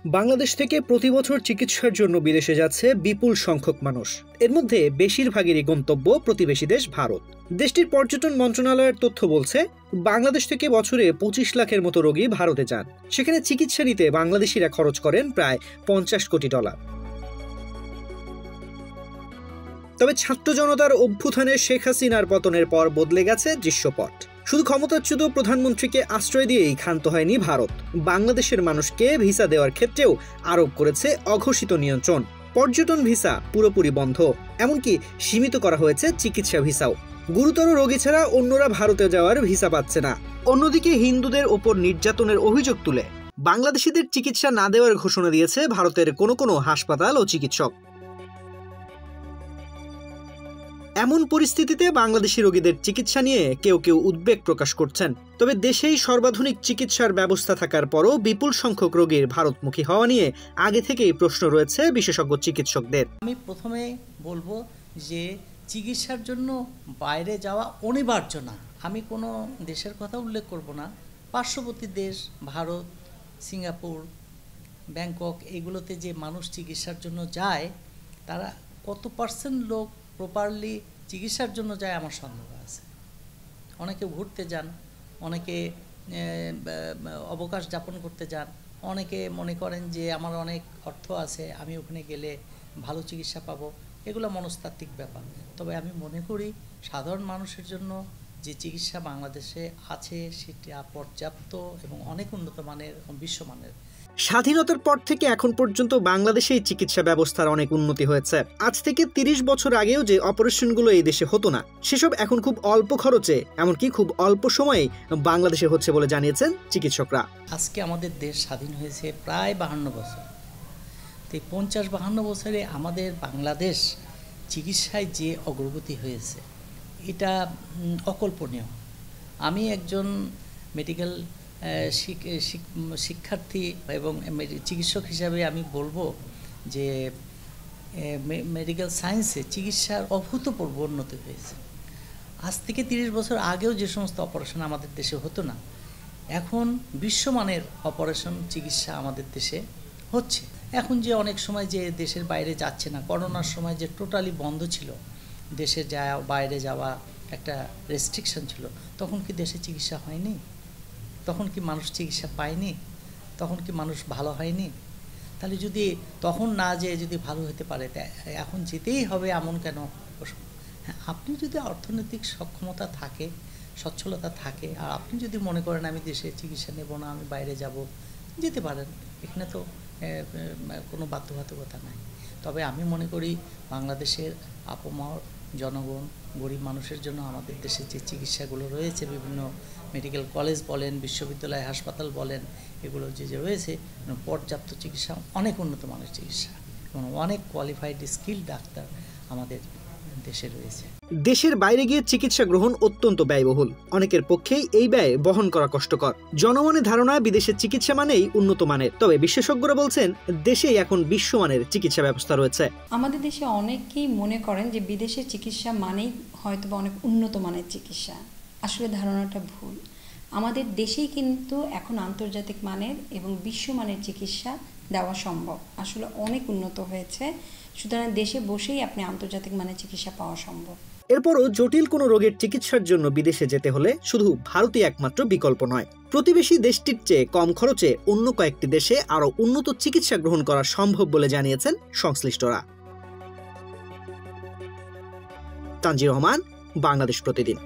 বাংলাদেশ থেকে প্রতি বছর চিকিৎসার জন্য বিদেশে যাচ্ছে বিপুল সংখ্যক মানুষ। এর মধ্যে বেশিরভাগেরই গন্তব্য প্রতিবেশী দেশ ভারত। দেশটির পর্যটন মন্ত্রণালয়ের তথ্য বলছে, বাংলাদেশ থেকে বছরে 25 লাখের মতো রোগী ভারতে যান। সেখানে চিকিৎসা নিতে বাংলাদেশিরা খরচ করেন প্রায় $50 কোটি। তবে ছাত্র জনতার অভ্যুত্থানে শেখ হাসিনার পতনের পর বদলে গেছে দৃশ্যপট। শুধু ক্ষমতাচ্যুত প্রধানমন্ত্রীকে আশ্রয় দিয়েই ক্ষান্ত হয়নি ভারত, বাংলাদেশের মানুষকে ভিসা দেওয়ার ক্ষেত্রেও আরোপ করেছে অঘোষিত নিয়ন্ত্রণ। পর্যটন ভিসা পুরোপুরি বন্ধ, এমনকি সীমিত করা হয়েছে চিকিৎসা ভিসাও। গুরুতর রোগী ছাড়া অন্যরা ভারতে যাওয়ার ভিসা পাচ্ছে না। অন্যদিকে হিন্দুদের ওপর নির্যাতনের অভিযোগ তুলে বাংলাদেশিদের চিকিৎসা না দেওয়ার ঘোষণা দিয়েছে ভারতের কোনো হাসপাতাল ও চিকিৎসক। এমন পরিস্থিতিতে বাংলাদেশি রোগীদের চিকিৎসা নিয়ে কেউ উদ্বেগ প্রকাশ করছেন। তবে দেশেই সর্বাধুনিক চিকিৎসার ব্যবস্থা থাকার পরও বিপুল সংখ্যক রোগীর ভারতমুখী হওয়া নিয়ে আগে থেকেই প্রশ্ন রয়েছে বিশেষজ্ঞ চিকিৎসকদের। আমি প্রথমে বলবো যে চিকিৎসার জন্য বাইরে যাওয়া অনিবার্য না। আমি কোনো দেশের কথা উল্লেখ করব না। পার্শ্ববর্তী দেশ ভারত, সিঙ্গাপুর, ব্যাংকক, এগুলোতে যে মানুষ চিকিৎসার জন্য যায়, তারা কত পার্সেন্ট লোক প্রপারলি চিকিৎসার জন্য যায় আমার সন্দেহ আছে। অনেকে ঘুরতে যান, অনেকে অবকাশ যাপন করতে যান, অনেকে মনে করেন যে আমার অনেক অর্থ আছে, আমি ওখানে গেলে ভালো চিকিৎসা পাবো। এগুলো মনস্তাত্ত্বিক ব্যাপার। তবে আমি মনে করি সাধারণ মানুষের জন্য যে চিকিৎসা বাংলাদেশে আছে সেটা পর্যাপ্ত এবং অনেক উন্নত মানের, বিশ্বমানের। স্বাধীনতার পর থেকে এখন পর্যন্ত বাংলাদেশেই চিকিৎসা ব্যবস্থার অনেক উন্নতি হয়েছে। আজ থেকে 30 বছর আগেও যে অপারেশনগুলো এই দেশে হতো না, সেসব এখন খুব অল্প খরচে, এমনকি খুব অল্প সময়ে বাংলাদেশে হচ্ছে বলে জানিয়েছেন চিকিৎসকরা। আজকে আমাদের দেশ স্বাধীন হয়েছে প্রায় 52 বছর। তো 50-52 বছরে আমাদের বাংলাদেশ চিকিৎসায় যে অগ্রগতি হয়েছে, এটা অকল্পনীয়। আমি একজন মেডিকেল শিক্ষার্থী এবং চিকিৎসক হিসাবে আমি বলবো যে মেডিকেল সায়েন্সে চিকিৎসার অভূতপূর্ব উন্নতি হয়েছে। আজ থেকে 30 বছর আগেও যে সমস্ত অপারেশন আমাদের দেশে হতো না, এখন বিশ্বমানের অপারেশন চিকিৎসা আমাদের দেশে হচ্ছে। এখন যে অনেক সময় যে দেশের বাইরে যাচ্ছে না, করোনার সময় যে টোটালি বন্ধ ছিল, দেশে বাইরে যাওয়া একটা রেস্ট্রিকশন ছিল, তখন কি দেশে চিকিৎসা হয়নি? তখন কি মানুষ চিকিৎসা পায়নি? তখন কি মানুষ ভালো হয়নি? তাহলে যদি তখন না যেয়ে যদি ভালো হতে পারে, এখন যেতেই হবে এমন কেন? হ্যাঁ, আপনি যদি অর্থনৈতিক সক্ষমতা থাকে, সচ্ছলতা থাকে, আর আপনি যদি মনে করেন আমি দেশে চিকিৎসা নেব না, আমি বাইরে যাব, যেতে পারেন। এখানে তো কোনো বাধ্যবাধকতা নাই। তবে আমি মনে করি বাংলাদেশের আপামর জনগণ, গরিব মানুষের জন্য আমাদের দেশে যে চিকিৎসাগুলো রয়েছে, বিভিন্ন মেডিকেল কলেজ বলেন, বিশ্ববিদ্যালয়, হাসপাতাল বলেন, এগুলো যে রয়েছে পর্যাপ্ত চিকিৎসা, অনেক উন্নত মানের চিকিৎসা এবং অনেক কোয়ালিফাইড স্কিল ডাক্তার আমাদের দেশে রয়েছে। দেশের বাইরে গিয়ে চিকিৎসা গ্রহণ অত্যন্ত ব্যয়বহুল। অনেকের পক্ষেই এই ব্যয় বহন করা কষ্টকর। জনমনের ধারণা বিদেশের চিকিৎসা মানেই উন্নত মানের। তবে বিশেষজ্ঞরা বলছেন, দেশেই এখন বিশ্বমানের চিকিৎসা ব্যবস্থা রয়েছে। আমাদের দেশে অনেকেই মনে করেন যে বিদেশের চিকিৎসা মানেই হয়তো অনেক উন্নত মানের চিকিৎসা। আসলে ধারণাটা ভুল। আমাদের দেশেই কিন্তু এখন আন্তর্জাতিক মানের এবং বিশ্বমানের চিকিৎসা দেওয়া সম্ভব। আসলে অনেক উন্নত হয়েছে, সুতরাং দেশে বসেই আপনি আন্তর্জাতিক মানের চিকিৎসা পাওয়া সম্ভব। এরপরও জটিল কোনো রোগের চিকিৎসার জন্য বিদেশে যেতে হলে শুধু ভারতই একমাত্র বিকল্প নয়। প্রতিবেশী দেশটির চেয়ে কম খরচে অন্য কয়েকটি দেশে আরও উন্নত চিকিৎসা গ্রহণ করা সম্ভব বলে জানিয়েছেন সংশ্লিষ্টরা। তানজির রহমান, বাংলাদেশ প্রতিদিন।